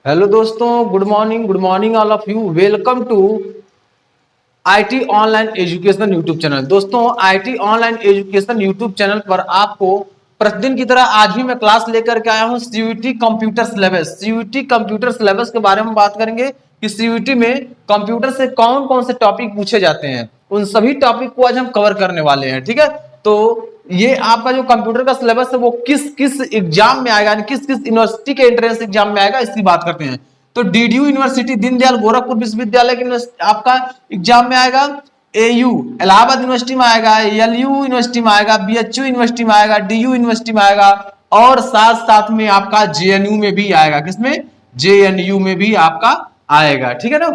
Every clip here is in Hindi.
हेलो दोस्तों, good morning all of you. Welcome to IT online education YouTube channel. दोस्तों, IT online education YouTube channel पर आपको प्रतिदिन की तरह आज भी मैं क्लास लेकर के आया हूं CUET computer syllabus. CUET computer syllabus के बारे में बात करेंगे कि सीयूईटी में कंप्यूटर से कौन कौन से टॉपिक पूछे जाते हैं। उन सभी टॉपिक को आज हम कवर करने वाले हैं। ठीक है, तो ये आपका जो कंप्यूटर का सिलेबस है वो किस किस एग्जाम में आएगा, किस किस यूनिवर्सिटी के एंट्रेंस एग्जाम में आएगा, इसकी बात करते हैं। तो डीडीयू यूनिवर्सिटी दीनदयाल गोरखपुर विश्वविद्यालय के आपका एग्जाम में आएगा, एयू इलाहाबाद यूनिवर्सिटी में आएगा, एलयू यूनिवर्सिटी में आएगा, बीएचयू यूनिवर्सिटी में आएगा, डीयू यूनिवर्सिटी में आएगा और साथ साथ में आपका जेएनयू में भी आएगा। किसमें? जेएनयू में भी आपका आएगा। ठीक है ना।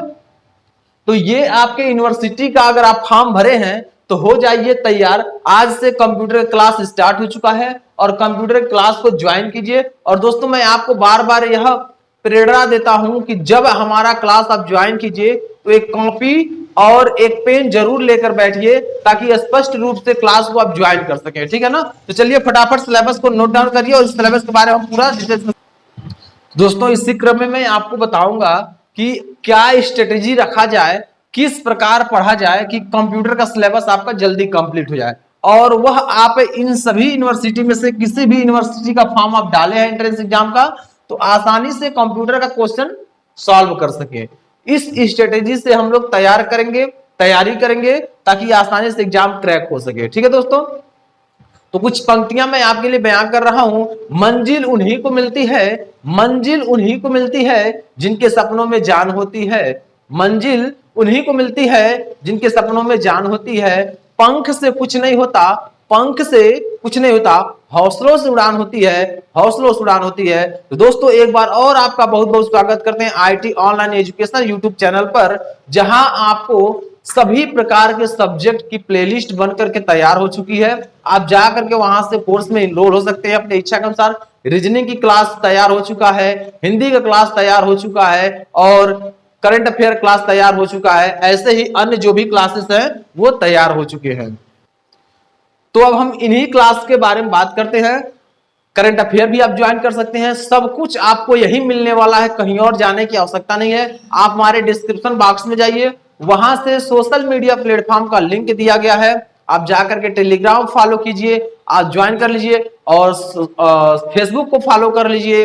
तो ये आपके यूनिवर्सिटी का अगर आप फॉर्म भरे हैं तो हो जाइए तैयार। आज से कंप्यूटर क्लास स्टार्ट हो चुका है और कंप्यूटर क्लास को ज्वाइन कीजिए। और दोस्तों, मैं आपको बार बार यह प्रेरणा देता हूं कि जब हमारा क्लास आप ज्वाइन कीजिए तो एक कॉपी और एक पेन जरूर लेकर बैठिए ताकि स्पष्ट रूप से क्लास को आप ज्वाइन कर सकें। ठीक है ना। तो चलिए फटाफट सिलेबस को नोट डाउन करिए और इस सिलेबस के बारे में पूरा डिटेल्स में दोस्तों इसी क्रम में मैं आपको बताऊंगा कि क्या स्ट्रेटेजी रखा जाए, किस प्रकार पढ़ा जाए कि कंप्यूटर का सिलेबस आपका जल्दी कंप्लीट हो जाए और वह आप इन सभी यूनिवर्सिटी में से किसी भी यूनिवर्सिटी का फॉर्म आप डाले हैं एंट्रेंस एग्जाम का तो आसानी से कंप्यूटर का क्वेश्चन सॉल्व कर सके। इस स्ट्रेटेजी से हम लोग तैयारी करेंगे ताकि आसानी से एग्जाम क्रैक हो सके। ठीक है दोस्तों, तो कुछ पंक्तियां मैं आपके लिए बयान कर रहा हूं। मंजिल उन्हीं को मिलती है, मंजिल उन्हीं को मिलती है जिनके सपनों में जान होती है, मंजिल उन्हीं को मिलती है जिनके सपनों में जान होती है। पंख से कुछ नहीं होता, पंख से कुछ नहीं होता, हौसलों से उड़ान होती है, हौसलों से उड़ान होती है। तो दोस्तों एक बार और आपका बहुत बहुत स्वागत करते हैं IT online education YouTube channel पर, जहां आपको सभी प्रकार के सब्जेक्ट की प्लेलिस्ट बनकर के तैयार हो चुकी है। आप जाकर के वहां से कोर्स में इनरोल हो सकते हैं अपने इच्छा के अनुसार। रीजनिंग की क्लास तैयार हो चुका है, हिंदी का क्लास तैयार हो चुका है और करंट अफेयर क्लास तैयार हो चुका है। ऐसे ही अन्य जो भी क्लासेस हैं वो तैयार हो चुके हैं। तो अब हम इन्हीं क्लास के बारे में बात करते हैं। करंट अफेयर भी आप ज्वाइन कर सकते हैं। सब कुछ आपको यही मिलने वाला है, कहीं और जाने की आवश्यकता नहीं है। आप हमारे डिस्क्रिप्शन बॉक्स में जाइए, वहां से सोशल मीडिया प्लेटफॉर्म का लिंक दिया गया है, आप जाकर के टेलीग्राम फॉलो कीजिए, आप ज्वाइन कर लीजिए और फेसबुक को फॉलो कर लीजिए,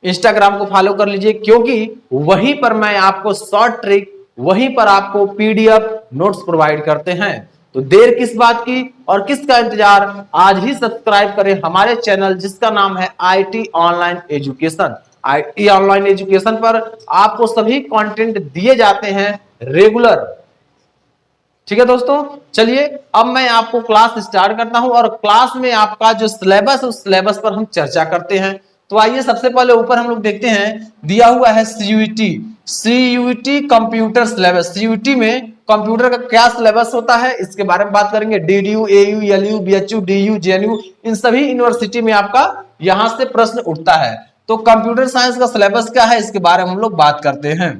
इंस्टाग्राम को फॉलो कर लीजिए, क्योंकि वहीं पर मैं आपको शॉर्ट ट्रिक, वहीं पर आपको पीडीएफ नोट्स प्रोवाइड करते हैं। तो देर किस बात की और किसका इंतजार, आज ही सब्सक्राइब करें हमारे चैनल जिसका नाम है IT online education. IT online education पर आपको सभी कंटेंट दिए जाते हैं रेगुलर। ठीक है दोस्तों, चलिए अब मैं आपको क्लास स्टार्ट करता हूं और क्लास में आपका जो सिलेबस उस सिलेबस पर हम चर्चा करते हैं। तो आइए सबसे पहले ऊपर हम लोग देखते हैं, दिया हुआ है CUET, CUET computer syllabus. CUET में कंप्यूटर का क्या सिलेबस होता है इसके बारे में बात करेंगे। डीडीयू, एयू, एलयू, बीएचयू, डीयू, जेएनयू, इन सभी यूनिवर्सिटी में आपका यहां से प्रश्न उठता है। तो कंप्यूटर साइंस का सिलेबस क्या है इसके बारे में हम लोग बात करते हैं।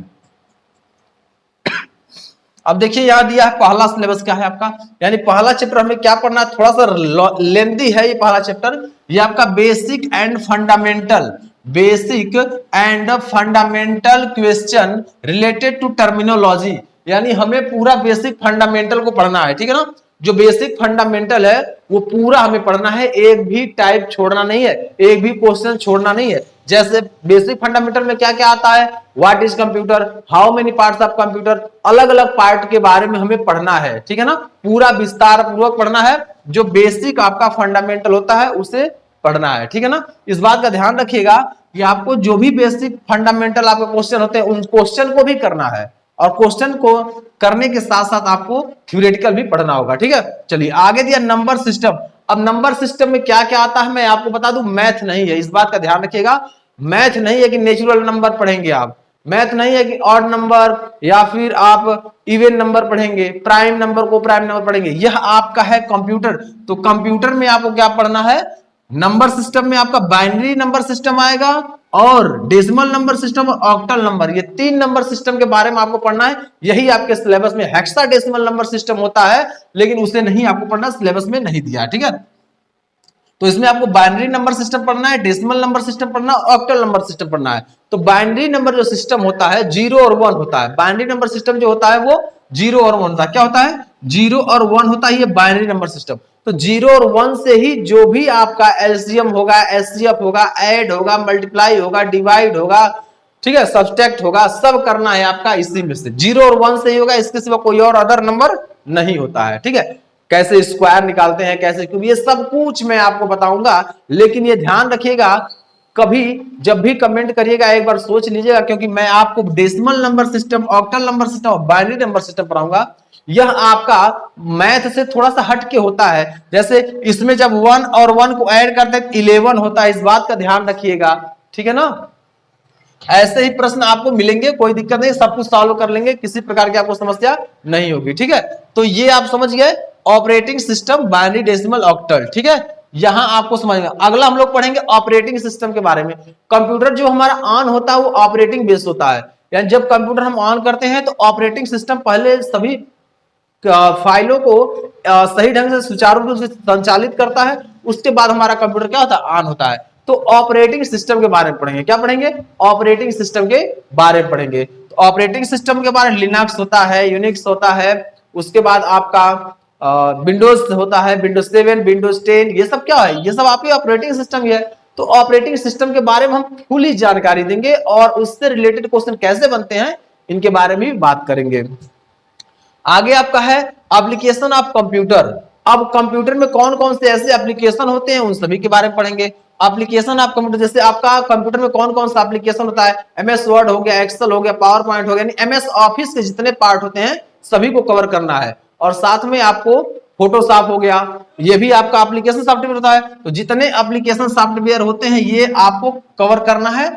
अब देखिए यहां दिया है पहला सिलेबस क्या है आपका, यानी पहला चैप्टर हमें क्या पढ़ना है, थोड़ा सा लेंथी है ये पहला चैप्टर। ये आपका basic and fundamental, basic and fundamental question related to terminology, यानी हमें पूरा बेसिक फंडामेंटल को पढ़ना है। ठीक है ना। जो बेसिक फंडामेंटल है वो पूरा हमें पढ़ना है, एक भी टाइप छोड़ना नहीं है, एक भी क्वेश्चन छोड़ना नहीं है। जैसे बेसिक फंडामेंटल में क्या क्या आता है, what is computer, how many parts of computer, अलग अलग पार्ट के बारे में हमें पढ़ना है। ठीक है ना, पूरा विस्तार पूर्वक पढ़ना है। जो बेसिक आपका फंडामेंटल होता है उसे पढ़ना है। ठीक है ना। इस बात का ध्यान रखिएगा कि आपको जो भी बेसिक फंडामेंटल आपके क्वेश्चन होते हैं उन क्वेश्चन को भी करना है और क्वेश्चन को करने के साथ साथ आपको थ्योरेटिकल भी पढ़ना होगा। ठीक है, चलिए आगे दिया नंबर सिस्टम। अब नंबर सिस्टम में क्या क्या आता है मैं आपको बता दूं, मैथ नहीं है, इस बात का ध्यान रखिएगा। मैथ नहीं है कि नेचुरल नंबर पढ़ेंगे आप, मैथ नहीं है कि ऑड नंबर या फिर आप इवन नंबर पढ़ेंगे, प्राइम नंबर को प्राइम नंबर पढ़ेंगे। यह आपका है कंप्यूटर। तो कंप्यूटर में आपको क्या पढ़ना है, नंबर सिस्टम में आपका बाइनरी नंबर सिस्टम आएगा और डेसिमल नंबर सिस्टम और ऑक्टल नंबर, ये तीन नंबर सिस्टम के बारे में आपको पढ़ना है। यही आपके सिलेबस में हेक्साडेसिमल नंबर सिस्टम होता है, लेकिन उसे नहीं आपको पढ़ना, सिलेबस में नहीं दिया। ठीक है, तो इसमें आपको बाइनरी नंबर सिस्टम पढ़ना है, डेसिमल नंबर सिस्टम पढ़ना है, ऑक्टल नंबर सिस्टम पढ़ना है। तो बाइनरी नंबर जो सिस्टम होता है 0 और 1 होता है। बाइनरी नंबर सिस्टम जो होता है वो 0 और 1 होता है। क्या होता है? 0 और 1 होता है ये बाइनरी नंबर सिस्टम। तो 0 और 1 से ही जो भी आपका एलसीएम होगा, एचसीएफ होगा, ऐड होगा, मल्टीप्लाई होगा, डिवाइड होगा, ठीक है, सब्सट्रैक्ट होगा, सब करना है आपका इसी में से। 0 और 1 से ही होगा, इसके सिवा कोई और अदर नंबर नहीं होता है। ठीक है, कैसे स्क्वायर निकालते हैं, कैसे क्यूब, ये सब कुछ मैं आपको बताऊंगा। लेकिन ये ध्यान रखिएगा, कभी जब भी कमेंट करिएगा एक बार सोच लीजिएगा, क्योंकि मैं आपको decimal number system, octal number system और बाइनरी नंबर सिस्टम पढ़ाऊंगा। यह आपका मैथ से थोड़ा सा हट के होता है। जैसे इसमें जब 1 और 1 को ऐड करते हैं 11 होता है, इस बात का ध्यान रखिएगा। ठीक है ना, ऐसे ही प्रश्न आपको मिलेंगे, कोई दिक्कत नहीं, सब कुछ सॉल्व कर लेंगे, किसी प्रकार की आपको समस्या नहीं होगी। ठीक है, तो ये आप समझ गए operating system, binary, decimal, octal. ठीक है, यहां आपको समझ में। अगला हम लोग पढ़ेंगे ऑपरेटिंग सिस्टम के बारे में। कंप्यूटर जो हमारा ऑन होता है वो ऑपरेटिंग बेस्ड होता है, यानी जब कंप्यूटर हम ऑन करते हैं तो ऑपरेटिंग सिस्टम पहले सभी फाइलों को सही ढंग से सुचारू रूप से संचालित करता है, उसके बाद हमारा कंप्यूटर क्या होता है? ऑन होता है। तो ऑपरेटिंग सिस्टम के बारे में पढ़ेंगे। क्या पढ़ेंगे? ऑपरेटिंग सिस्टम के बारे में पढ़ेंगे। तो ऑपरेटिंग सिस्टम के बारे में लिनक्स होता है, यूनिक्स होता है, उसके बाद आपका विंडोज होता है, विंडोज 7, विंडोज 10, ये सब क्या है? ये सब आपके ऑपरेटिंग सिस्टम ही है। तो ऑपरेटिंग सिस्टम के बारे में हम फुली जानकारी देंगे और उससे रिलेटेड क्वेश्चन कैसे बनते हैं इनके बारे में भी बात करेंगे। आगे आपका है एप्लीकेशन ऑफ कंप्यूटर। अब कंप्यूटर में कौन कौन से ऐसे एप्लीकेशन होते हैं उन सभी के बारे में पढ़ेंगे। एप्लीकेशन ऑफ कंप्यूटर, जैसे आपका कंप्यूटर में कौन कौन सा एप्लीकेशन होता है? एमएस वर्ड हो गया, एक्सेल हो गया, पावर पॉइंट हो गया, यानी एमएस ऑफिस के जितने पार्ट होते हैं सभी को कवर करना है। और साथ में आपको फोटोशॉप हो गया, ये भी आपका एप्लीकेशन सॉफ्टवेयर होता है। तो जितने एप्लीकेशन सॉफ्टवेयर होते हैं ये आपको कवर करना है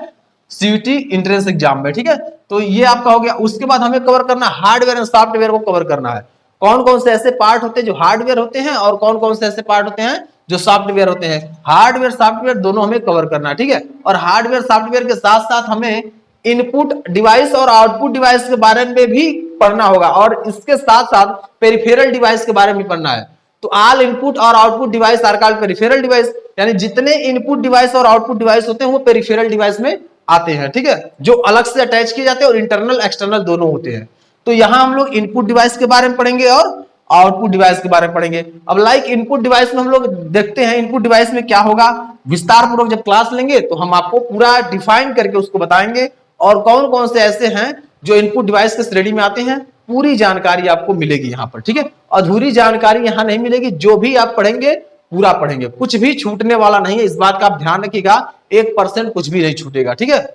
सीयूटी एंट्रेंस एग्जाम में। ठीक है, तो ये आपका हो गया। उसके बाद हमें कवर करना हार्डवेयर एंड सॉफ्टवेयर को कवर करना है। कौन कौन से ऐसे पार्ट होते हैं जो हार्डवेयर होते हैं और कौन कौन से ऐसे पार्ट होते हैं जो सॉफ्टवेयर होते हैं। हार्डवेयर सॉफ्टवेयर दोनों हमें कवर करना है। ठीक है, और हार्डवेयर सॉफ्टवेयर के साथ साथ हमें इनपुट डिवाइस और आउटपुट डिवाइस के बारे में भी पढ़ना होगा, और इसके साथ साथ पेरिफेरल डिवाइस के बारे में पढ़ना है। तो ऑल इनपुट और output device are called peripheral device, यानी जितने इनपुट डिवाइस और आउटपुट डिवाइस होते हैं वो पेरिफेरल डिवाइस में आते हैं। ठीक है, जो अलग से अटैच किए जाते हैं और इंटरनल एक्सटर्नल दोनों होते हैं। तो यहां हम लोग इनपुट डिवाइस के बारे में पढ़ेंगे और आउटपुट डिवाइस के बारे में पढ़ेंगे। अब लाइक इनपुट डिवाइस में हम लोग देखते हैं इनपुट डिवाइस में क्या होगा, विस्तार पूर्वक जब क्लास लेंगे तो हम आपको पूरा डिफाइन करके उसको बताएंगे, और कौन कौन से ऐसे हैं जो इनपुट डिवाइस के श्रेणी में आते हैं, पूरी जानकारी आपको मिलेगी यहाँ पर। ठीक है, अधूरी जानकारी यहाँ नहीं मिलेगी, जो भी आप पढ़ेंगे पूरा पढ़ेंगे, कुछ भी छूटने वाला नहीं है, इस बात का आप ध्यान रखिएगा, 1% कुछ भी नहीं छूटेगा। ठीक है,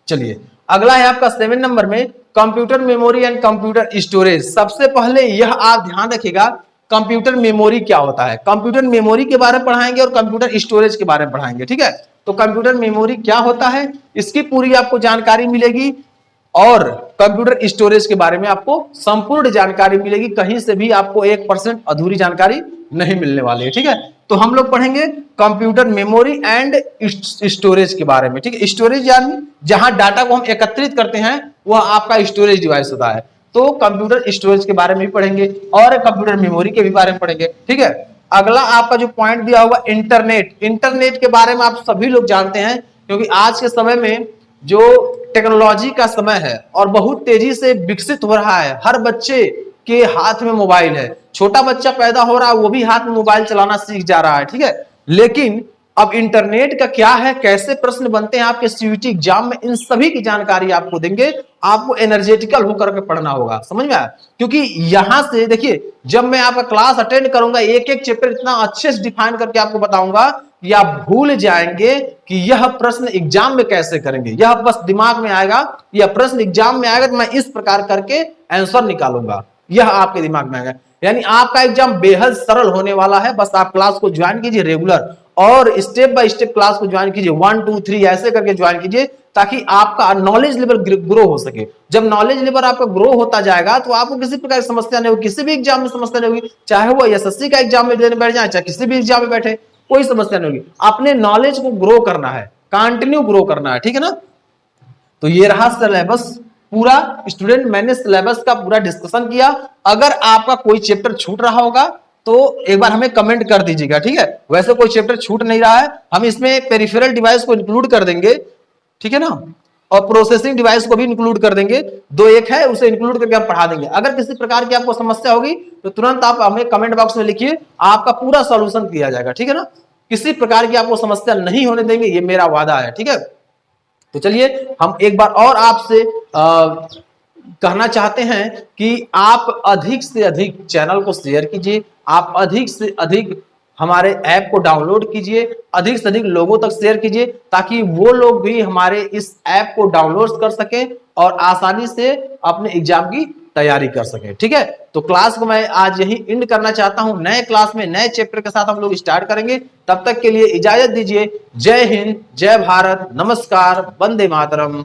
चलिए अगला है आपका 7 नंबर में computer memory and computer storage. सबसे पहले यह आप ध्यान रखिएगा कंप्यूटर मेमोरी क्या होता है। कंप्यूटर मेमोरी के बारे में पढ़ाएंगे और कंप्यूटर स्टोरेज के बारे में पढ़ाएंगे। ठीक है, तो कंप्यूटर मेमोरी क्या होता है इसकी पूरी आपको जानकारी मिलेगी, और कंप्यूटर स्टोरेज के बारे में आपको संपूर्ण जानकारी मिलेगी, कहीं से भी आपको 1% अधूरी जानकारी नहीं मिलने वाली है। ठीक है, तो हम लोग पढ़ेंगे कंप्यूटर मेमोरी एंड स्टोरेज के बारे में। ठीक है, स्टोरेज यानी जहां डाटा को हम एकत्रित करते हैं वह आपका स्टोरेज डिवाइस होता है। तो कंप्यूटर स्टोरेज के बारे में भी पढ़ेंगे और कंप्यूटर मेमोरी के भी बारे में पढ़ेंगे। ठीक है, अगला आपका जो पॉइंट दिया होगा इंटरनेट। इंटरनेट के बारे में आप सभी लोग जानते हैं, क्योंकि आज के समय में जो टेक्नोलॉजी का समय है और बहुत तेजी से विकसित हो रहा है, हर बच्चे के हाथ में मोबाइल है, छोटा बच्चा पैदा हो रहा है वो भी हाथ में मोबाइल चलाना सीख जा रहा है। ठीक है, लेकिन अब इंटरनेट का क्या है, कैसे प्रश्न बनते हैं आपके सीयूटी एग्जाम में, इन सभी की जानकारी आपको देंगे। आपको एनर्जेटिकल होकर के पढ़ना होगा, समझ में आया? क्योंकि यहां से देखिए, जब मैं आपका क्लास अटेंड करूंगा एक एक चैप्टर इतना अच्छे से डिफाइन करके आपको बताऊंगा कि आप भूल जाएंगे कि यह प्रश्न एग्जाम में कैसे करेंगे। यह बस दिमाग में आएगा, यह प्रश्न एग्जाम में आएगा तो मैं इस प्रकार करके आंसर निकालूंगा, यह आपके दिमाग में आएगा। यानी आपका एग्जाम बेहद सरल होने वाला है। बस आप क्लास को ज्वाइन कीजिए रेगुलर, और स्टेप बाय स्टेप क्लास को ज्वाइन कीजिए, 1 2 3 ऐसे करके ज्वाइन कीजिए, ताकि आपका नॉलेज लेवल ग्रो हो सके। जब नॉलेज लेवल आपका ग्रो होता जाएगा तो आपको किसी प्रकार की समस्या नहीं होगी, किसी भी एग्जाम में समस्या नहीं होगी, चाहे वो एसएससी का एग्जाम में देने बैठ जाए, चाहे किसी भी एग्जाम में बैठे, कोई समस्या नहीं होगी। अपने नॉलेज को ग्रो करना है, कंटिन्यू ग्रो करना है। ठीक है ना, तो ये रहा सिलेबस पूरा। स्टूडेंट मैंने सिलेबस का पूरा डिस्कशन किया। अगर आपका कोई चैप्टर छूट रहा होगा तो एक बार हमें कमेंट कर दीजिएगा, ठीक है। वैसे कोई चैप्टर छूट नहीं रहा है, हम इसमें पेरिफेरल डिवाइस को इंक्लूड कर देंगे, ठीक है ना, और प्रोसेसिंग डिवाइस को भी इंक्लूड कर देंगे। दो एक है उसे इंक्लूड करके हम पढ़ा देंगे। अगर किसी प्रकार की आपको समस्या होगी तो तुरंत आप हमें कमेंट बॉक्स में लिखिए, आपका पूरा सॉल्यूशन किया जाएगा, ठीक है ना। किसी प्रकार की आपको समस्या नहीं होने देंगे, ये मेरा वादा है, ठीक है। तो चलिए हम एक बार और आपसे कहना चाहते हैं कि आप अधिक से अधिक चैनल को शेयर कीजिए, आप अधिक से अधिक हमारे ऐप को डाउनलोड कीजिए, अधिक से अधिक लोगों तक शेयर कीजिए, ताकि वो लोग भी हमारे इस ऐप को डाउनलोड कर सकें और आसानी से अपने एग्जाम की तैयारी कर सकें, ठीक है। तो क्लास को मैं आज यही एंड करना चाहता हूं। नए क्लास में नए चैप्टर के साथ हम लोग स्टार्ट करेंगे। तब तक के लिए इजाजत दीजिए। जय हिंद, जय भारत, नमस्कार, वंदे मातरम।